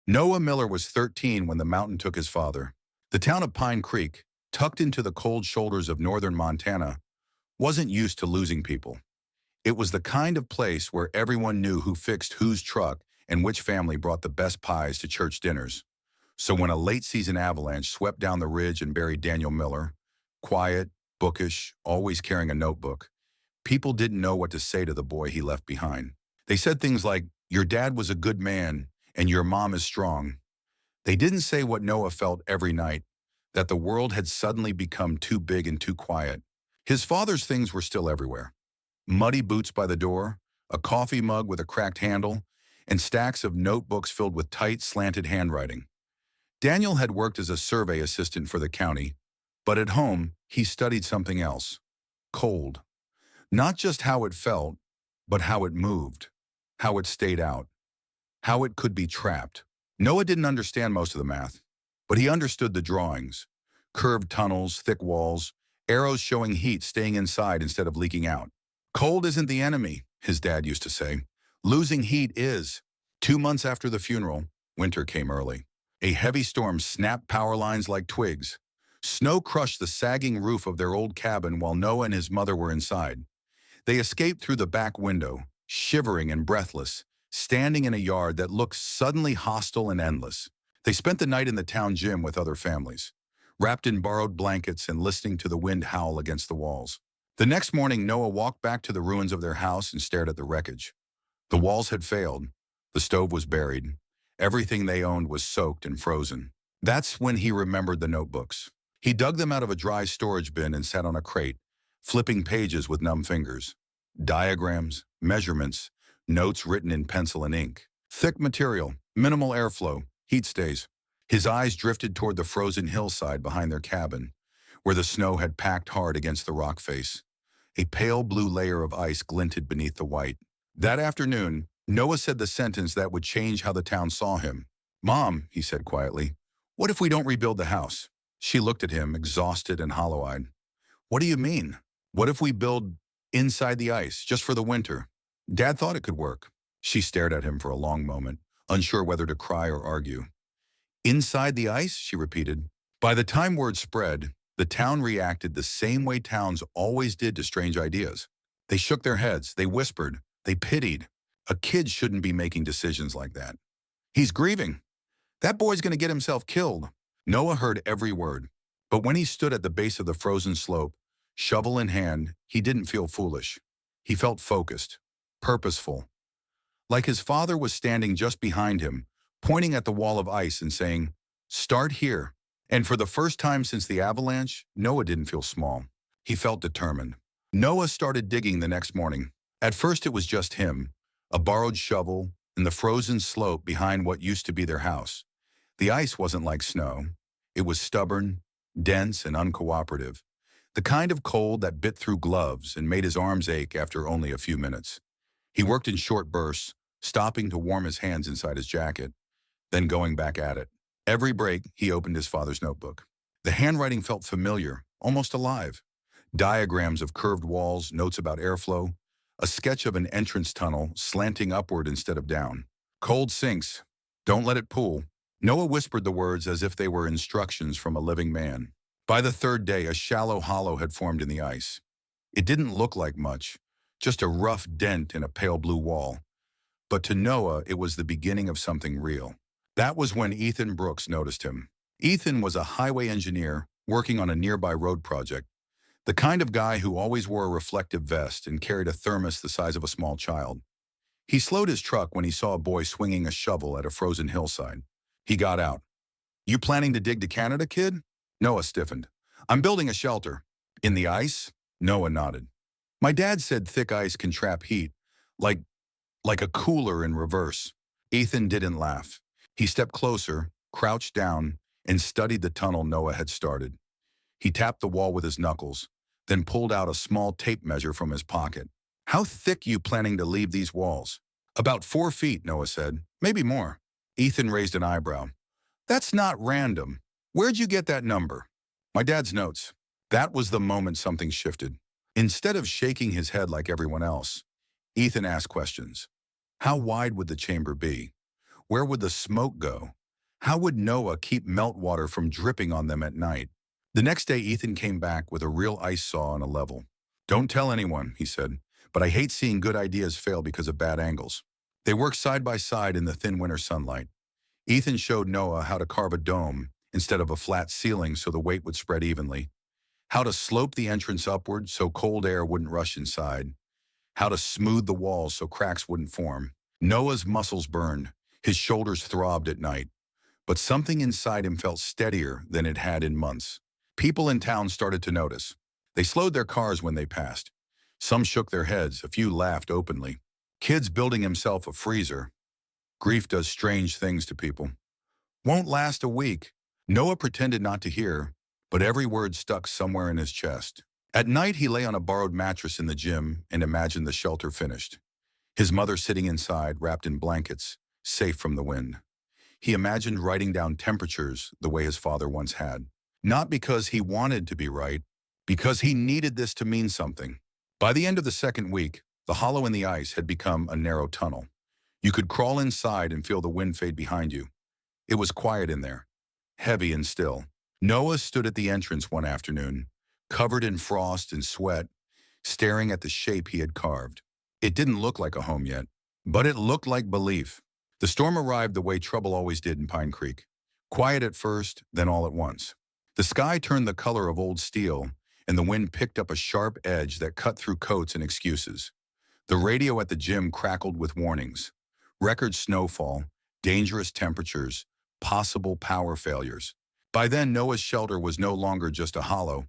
Noah Miller was 13 when the mountain took his father. The town of Pine Creek, tucked into the cold shoulders of northern Montana, wasn't used to losing people. It was the kind of place where everyone knew who fixed whose truck and which family brought the best pies to church dinners. So when a late-season avalanche swept down the ridge and buried Daniel Miller, quiet, bookish, always carrying a notebook, people didn't know what to say to the boy he left behind. They said things like, "Your dad was a good man, and your mom is strong." They didn't say what Noah felt every night, that the world had suddenly become too big and too quiet. His father's things were still everywhere. Muddy boots by the door, a coffee mug with a cracked handle, and stacks of notebooks filled with tight, slanted handwriting. Daniel had worked as a survey assistant for the county, but at home, he studied something else: cold. Not just how it felt, but how it moved, how it stayed out, how it could be trapped. Noah didn't understand most of the math, but he understood the drawings: curved tunnels, thick walls, arrows showing heat staying inside instead of leaking out. Cold isn't the enemy, his dad used to say. Losing heat is. 2 months after the funeral, winter came early. A heavy storm snapped power lines like twigs. Snow crushed the sagging roof of their old cabin while Noah and his mother were inside. They escaped through the back window, shivering and breathless, standing in a yard that looked suddenly hostile and endless. They spent the night in the town gym with other families, wrapped in borrowed blankets and listening to the wind howl against the walls. The next morning, Noah walked back to the ruins of their house and stared at the wreckage. The walls had failed. The stove was buried. Everything they owned was soaked and frozen. That's when he remembered the notebooks. He dug them out of a dry storage bin and sat on a crate, flipping pages with numb fingers. Diagrams, measurements, notes written in pencil and ink. Thick material, minimal airflow, heat stays. His eyes drifted toward the frozen hillside behind their cabin, where the snow had packed hard against the rock face. A pale blue layer of ice glinted beneath the white. That afternoon, Noah said the sentence that would change how the town saw him. "Mom," he said quietly, "what if we don't rebuild the house?" She looked at him, exhausted and hollow-eyed. "What do you mean? What if we build inside the ice, just for the winter?" Dad thought it could work. She stared at him for a long moment, unsure whether to cry or argue. "Inside the ice?" she repeated. By the time word spread, the town reacted the same way towns always did to strange ideas. They shook their heads, they whispered, they pitied. A kid shouldn't be making decisions like that. "He's grieving. That boy's going to get himself killed." Noah heard every word, but when he stood at the base of the frozen slope, shovel in hand, he didn't feel foolish. He felt focused, purposeful, like his father was standing just behind him, pointing at the wall of ice and saying, "Start here." And for the first time since the avalanche, Noah didn't feel small. He felt determined. Noah started digging the next morning. At first it was just him, a borrowed shovel, and the frozen slope behind what used to be their house. The ice wasn't like snow. It was stubborn, dense, and uncooperative. The kind of cold that bit through gloves and made his arms ache after only a few minutes. He worked in short bursts, stopping to warm his hands inside his jacket, then going back at it. Every break, he opened his father's notebook. The handwriting felt familiar, almost alive. Diagrams of curved walls, notes about airflow, a sketch of an entrance tunnel slanting upward instead of down. "Cold sinks. Don't let it pool." Noah whispered the words as if they were instructions from a living man. By the third day, a shallow hollow had formed in the ice. It didn't look like much, just a rough dent in a pale blue wall. But to Noah, it was the beginning of something real. That was when Ethan Brooks noticed him. Ethan was a highway engineer working on a nearby road project, the kind of guy who always wore a reflective vest and carried a thermos the size of a small child. He slowed his truck when he saw a boy swinging a shovel at a frozen hillside. He got out. "You planning to dig to Canada, kid?" Noah stiffened. "I'm building a shelter." "In the ice?" Noah nodded. "My dad said thick ice can trap heat, like a cooler in reverse." Ethan didn't laugh. He stepped closer, crouched down, and studied the tunnel Noah had started. He tapped the wall with his knuckles, then pulled out a small tape measure from his pocket. "How thick you planning to leave these walls?" "About 4 feet, Noah said. "Maybe more." Ethan raised an eyebrow. "That's not random. Where'd you get that number?" "My dad's notes." That was the moment something shifted. Instead of shaking his head like everyone else, Ethan asked questions. How wide would the chamber be? Where would the smoke go? How would Noah keep meltwater from dripping on them at night? The next day, Ethan came back with a real ice saw on a level. "Don't tell anyone," he said, "but I hate seeing good ideas fail because of bad angles." They worked side by side in the thin winter sunlight. Ethan showed Noah how to carve a dome instead of a flat ceiling so the weight would spread evenly, how to slope the entrance upward so cold air wouldn't rush inside, how to smooth the walls so cracks wouldn't form. Noah's muscles burned. His shoulders throbbed at night. But something inside him felt steadier than it had in months. People in town started to notice. They slowed their cars when they passed. Some shook their heads, a few laughed openly. Kids building himself a freezer. Grief does strange things to people. Won't last a week. Noah pretended not to hear, but every word stuck somewhere in his chest. At night, he lay on a borrowed mattress in the gym and imagined the shelter finished. His mother sitting inside, wrapped in blankets, safe from the wind. He imagined writing down temperatures the way his father once had. Not because he wanted to be right, because he needed this to mean something. By the end of the second week, the hollow in the ice had become a narrow tunnel. You could crawl inside and feel the wind fade behind you. It was quiet in there, heavy and still. Noah stood at the entrance one afternoon, covered in frost and sweat, staring at the shape he had carved. It didn't look like a home yet, but it looked like belief. The storm arrived the way trouble always did in Pine Creek. Quiet at first, then all at once. The sky turned the color of old steel, and the wind picked up a sharp edge that cut through coats and excuses. The radio at the gym crackled with warnings. Record snowfall, dangerous temperatures, possible power failures. By then, Noah's shelter was no longer just a hollow.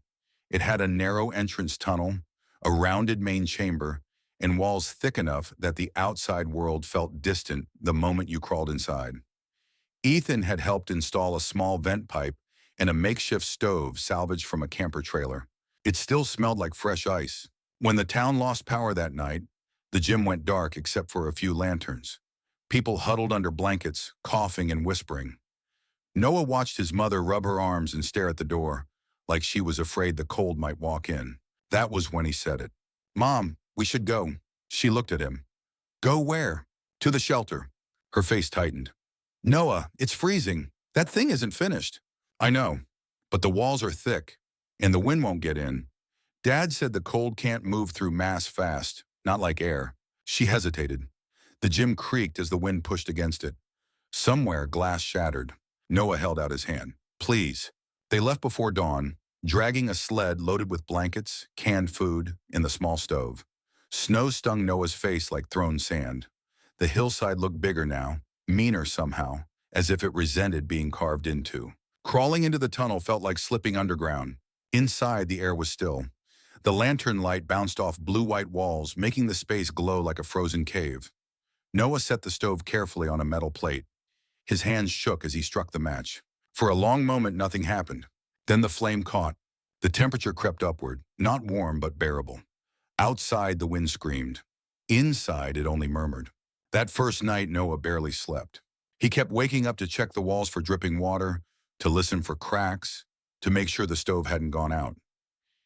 It had a narrow entrance tunnel, a rounded main chamber, and walls thick enough that the outside world felt distant the moment you crawled inside. Ethan had helped install a small vent pipe and a makeshift stove salvaged from a camper trailer. It still smelled like fresh ice. When the town lost power that night, the gym went dark except for a few lanterns. People huddled under blankets, coughing and whispering. Noah watched his mother rub her arms and stare at the door, like she was afraid the cold might walk in. That was when he said it. "Mom, we should go." She looked at him. "Go where?" "To the shelter." Her face tightened. "Noah, it's freezing. That thing isn't finished." "I know, but the walls are thick, and the wind won't get in. Dad said the cold can't move through mass fast, not like air." She hesitated. The gym creaked as the wind pushed against it. Somewhere, glass shattered. Noah held out his hand. "Please." They left before dawn, dragging a sled loaded with blankets, canned food, and the small stove. Snow stung Noah's face like thrown sand. The hillside looked bigger now, meaner somehow, as if it resented being carved into. Crawling into the tunnel felt like slipping underground. Inside, the air was still. The lantern light bounced off blue-white walls, making the space glow like a frozen cave. Noah set the stove carefully on a metal plate. His hands shook as he struck the match. For a long moment, nothing happened. Then the flame caught. The temperature crept upward, not warm but bearable. Outside, the wind screamed. Inside, it only murmured. That first night, Noah barely slept. He kept waking up to check the walls for dripping water, to listen for cracks, to make sure the stove hadn't gone out.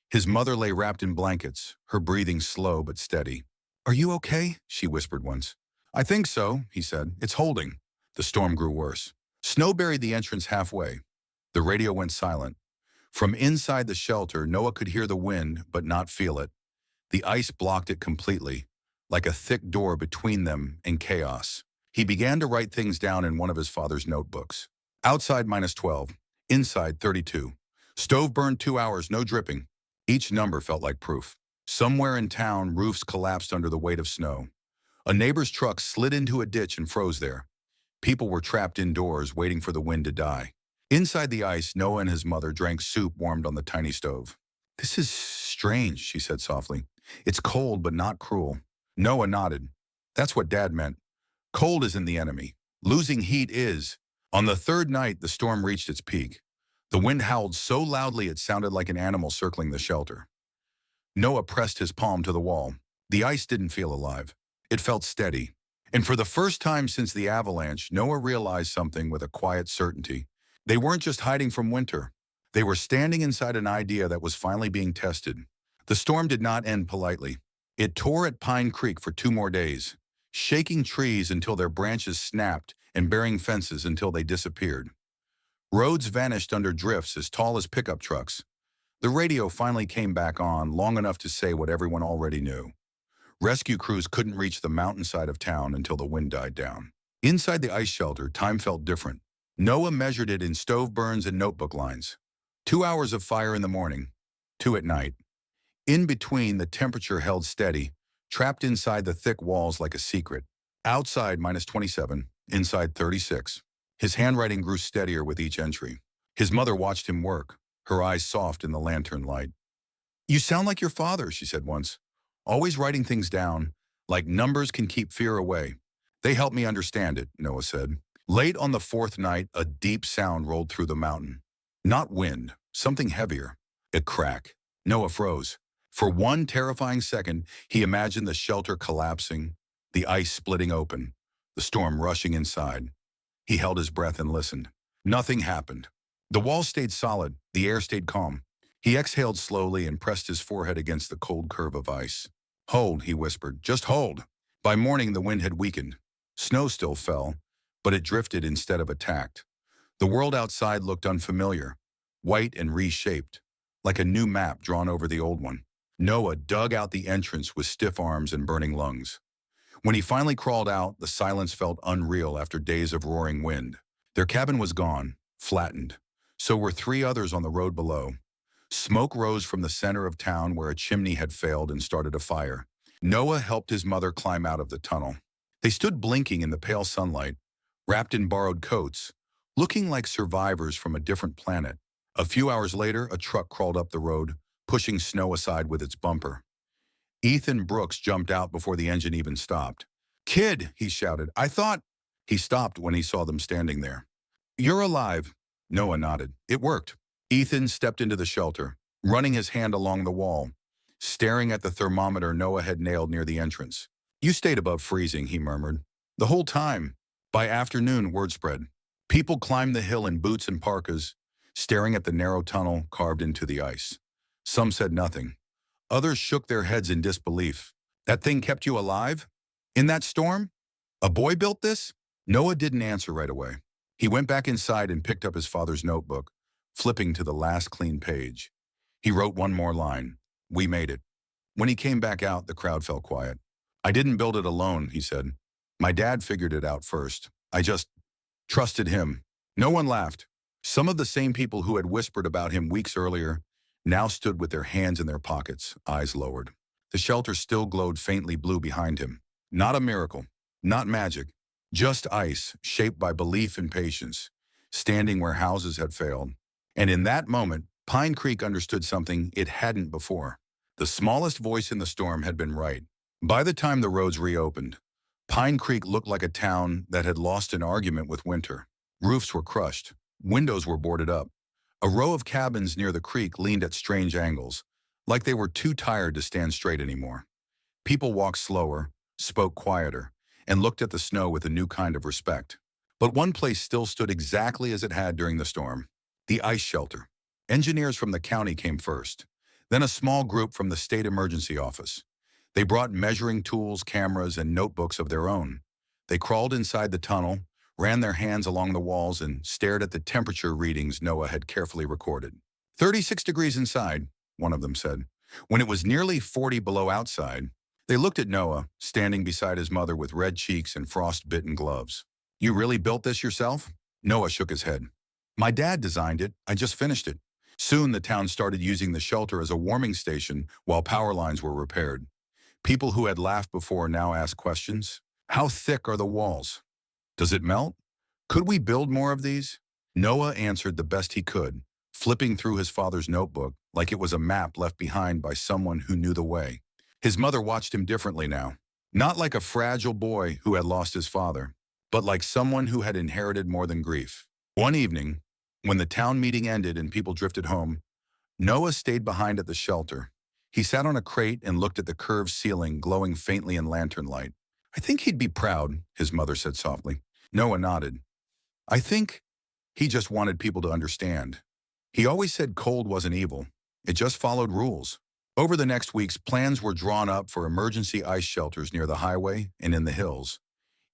His mother lay wrapped in blankets, her breathing slow but steady. "Are you okay?" she whispered once. "I think so," he said. "It's holding." The storm grew worse. Snow buried the entrance halfway. The radio went silent. From inside the shelter, Noah could hear the wind but not feel it. The ice blocked it completely, like a thick door between them and chaos. He began to write things down in one of his father's notebooks. Outside -12, inside 32. Stove burned 2 hours, no dripping. Each number felt like proof. Somewhere in town, roofs collapsed under the weight of snow. A neighbor's truck slid into a ditch and froze there. People were trapped indoors, waiting for the wind to die. Inside the ice, Noah and his mother drank soup warmed on the tiny stove. "This is strange," she said softly. "It's cold, but not cruel." Noah nodded. "That's what Dad meant. Cold isn't the enemy. Losing heat is." On the third night, the storm reached its peak. The wind howled so loudly it sounded like an animal circling the shelter. Noah pressed his palm to the wall. The ice didn't feel alive. It felt steady. And for the first time since the avalanche, Noah realized something with a quiet certainty. They weren't just hiding from winter. They were standing inside an idea that was finally being tested. The storm did not end politely. It tore at Pine Creek for 2 more days, shaking trees until their branches snapped and burying fences until they disappeared. Roads vanished under drifts as tall as pickup trucks. The radio finally came back on long enough to say what everyone already knew. Rescue crews couldn't reach the mountainside of town until the wind died down. Inside the ice shelter, time felt different. Noah measured it in stove burns and notebook lines. 2 hours of fire in the morning, 2 at night. In between, the temperature held steady, trapped inside the thick walls like a secret. Outside, -27, inside 36. His handwriting grew steadier with each entry. His mother watched him work, her eyes soft in the lantern light. "You sound like your father," she said once. "Always writing things down, like numbers can keep fear away." "They help me understand it," Noah said. Late on the fourth night, a deep sound rolled through the mountain. Not wind, something heavier. A crack. Noah froze. For one terrifying second, he imagined the shelter collapsing, the ice splitting open, the storm rushing inside. He held his breath and listened. Nothing happened. The walls stayed solid, the air stayed calm. He exhaled slowly and pressed his forehead against the cold curve of ice. "Hold," he whispered, "just hold." By morning, the wind had weakened. Snow still fell, but it drifted instead of attacked. The world outside looked unfamiliar, white and reshaped, like a new map drawn over the old one. Noah dug out the entrance with stiff arms and burning lungs. When he finally crawled out, the silence felt unreal after days of roaring wind. Their cabin was gone, flattened. So were 3 others on the road below. Smoke rose from the center of town where a chimney had failed and started a fire. Noah helped his mother climb out of the tunnel. They stood blinking in the pale sunlight, wrapped in borrowed coats, looking like survivors from a different planet. A few hours later, a truck crawled up the road, pushing snow aside with its bumper. Ethan Brooks jumped out before the engine even stopped. "Kid," he shouted, "I thought—" He stopped when he saw them standing there. "You're alive." Noah nodded. "It worked." Ethan stepped into the shelter, running his hand along the wall, staring at the thermometer Noah had nailed near the entrance. "You stayed above freezing," he murmured. "The whole time." By afternoon, word spread. People climbed the hill in boots and parkas, staring at the narrow tunnel carved into the ice. Some said nothing. Others shook their heads in disbelief. "That thing kept you alive? In that storm? A boy built this?" Noah didn't answer right away. He went back inside and picked up his father's notebook, flipping to the last clean page. He wrote one more line. "We made it." When he came back out, the crowd fell quiet. "I didn't build it alone," he said. "My dad figured it out first. I just trusted him." No one laughed. Some of the same people who had whispered about him weeks earlier now stood with their hands in their pockets, eyes lowered. The shelter still glowed faintly blue behind him. Not a miracle, not magic, just ice shaped by belief and patience, standing where houses had failed. And in that moment, Pine Creek understood something it hadn't before. The smallest voice in the storm had been right. By the time the roads reopened, Pine Creek looked like a town that had lost an argument with winter. Roofs were crushed. Windows were boarded up. A row of cabins near the creek leaned at strange angles, like they were too tired to stand straight anymore. People walked slower, spoke quieter, and looked at the snow with a new kind of respect. But one place still stood exactly as it had during the storm: the ice shelter. Engineers from the county came first, then a small group from the state emergency office. They brought measuring tools, cameras, and notebooks of their own. They crawled inside the tunnel, ran their hands along the walls, and stared at the temperature readings Noah had carefully recorded. 36 degrees inside, one of them said. When it was nearly 40 below outside, they looked at Noah, standing beside his mother with red cheeks and frost-bitten gloves. "You really built this yourself?" Noah shook his head. "My dad designed it. I just finished it." Soon the town started using the shelter as a warming station while power lines were repaired. People who had laughed before now asked questions. How thick are the walls? Does it melt? Could we build more of these? Noah answered the best he could, flipping through his father's notebook like it was a map left behind by someone who knew the way. His mother watched him differently now. Not like a fragile boy who had lost his father, but like someone who had inherited more than grief. One evening, when the town meeting ended and people drifted home, Noah stayed behind at the shelter. He sat on a crate and looked at the curved ceiling glowing faintly in lantern light. "I think he'd be proud," his mother said softly. Noah nodded. "I think he just wanted people to understand. He always said cold wasn't evil. It just followed rules." Over the next weeks, plans were drawn up for emergency ice shelters near the highway and in the hills.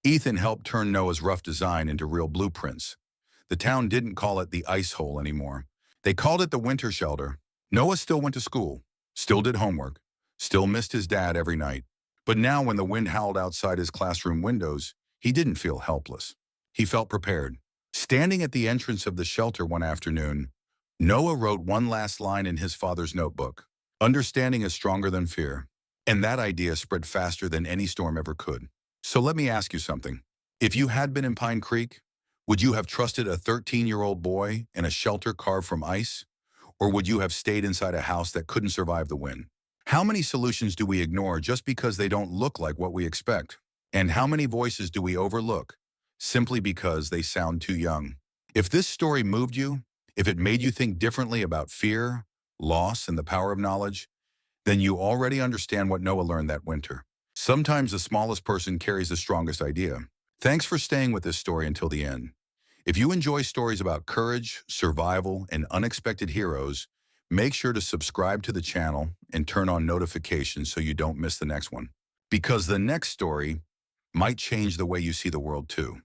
Ethan helped turn Noah's rough design into real blueprints. The town didn't call it the ice hole anymore. They called it the winter shelter. Noah still went to school, still did homework, still missed his dad every night. But now when the wind howled outside his classroom windows, he didn't feel helpless. He felt prepared. Standing at the entrance of the shelter one afternoon, Noah wrote one last line in his father's notebook. Understanding is stronger than fear. And that idea spread faster than any storm ever could. So let me ask you something. If you had been in Pine Creek, would you have trusted a 13-year-old boy in a shelter carved from ice? Or would you have stayed inside a house that couldn't survive the wind? How many solutions do we ignore just because they don't look like what we expect? And how many voices do we overlook simply because they sound too young? If this story moved you, if it made you think differently about fear, loss, and the power of knowledge, then you already understand what Noah learned that winter. Sometimes the smallest person carries the strongest idea. Thanks for staying with this story until the end. If you enjoy stories about courage, survival, and unexpected heroes, make sure to subscribe to the channel and turn on notifications so you don't miss the next one. Because the next story might change the way you see the world too.